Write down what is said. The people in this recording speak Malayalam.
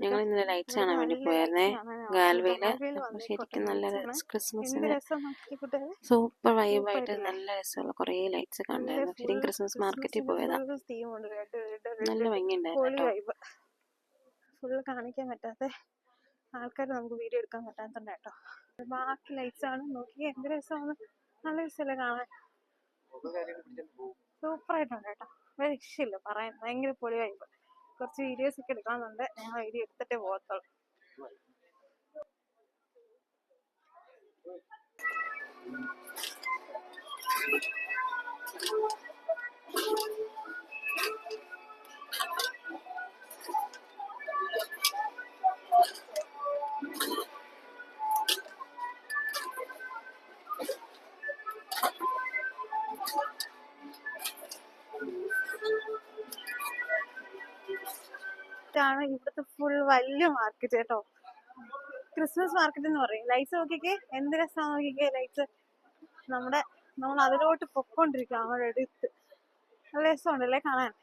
ഞങ്ങൾ ഇന്നലെ ലൈറ്റ്സ് കാണാൻ വേണ്ടി പോയായിരുന്നേ ഗാൽവേയില്. അപ്പൊ ശരിക്കും നല്ല ക്രിസ്മസിന് സൂപ്പർ വൈബായിട്ട് നല്ല രസമുള്ള കുറേ ലൈറ്റ്സ് കണ്ടായിരുന്നു. ശരിക്കും ക്രിസ്മസ് മാർക്കറ്റിൽ പോയതാ. നല്ല ഭംഗിയുണ്ടായിരുന്നു. ഫുള്ള് കാണിക്കാൻ പറ്റാത്ത ആൾക്കാർ നമുക്ക് വീഡിയോ എടുക്കാൻ പറ്റാത്തണ്ട് കേട്ടോ. ബാക്കി ലൈറ്റ്സ് ആണ്. നോക്കി എന്ത് രസമാണ്. നല്ല രസമല്ലേ കാണാൻ. സൂപ്പറായിട്ടുണ്ട് കേട്ടോ. ഒരു രക്ഷയില്ല പറയാൻ. ഭയങ്കര പൊളി വൈബ്. കുറച്ച് വീഡിയോസ് ഒക്കെ എടുക്കാനുണ്ട്. ഞാൻ വീഡിയോ എടുത്തിട്ടേ പോകത്തുള്ളൂ. ാണ് ഇവിടുത്തെ ഫുൾ വലിയ മാർക്കറ്റ് കേട്ടോ. ക്രിസ്മസ് മാർക്കറ്റ് എന്ന് പറയും. ലൈറ്റ്സ് നോക്കിക്കേ, എന്ത് രസമാണ് നോക്കിക്കേ ലൈറ്റ്സ്. നമ്മൾ അതിലോട്ട് പൊക്കോണ്ടിരിക്കുക. അവിടെ എടുത്ത് നല്ല രസമുണ്ടല്ലേ കാണാൻ.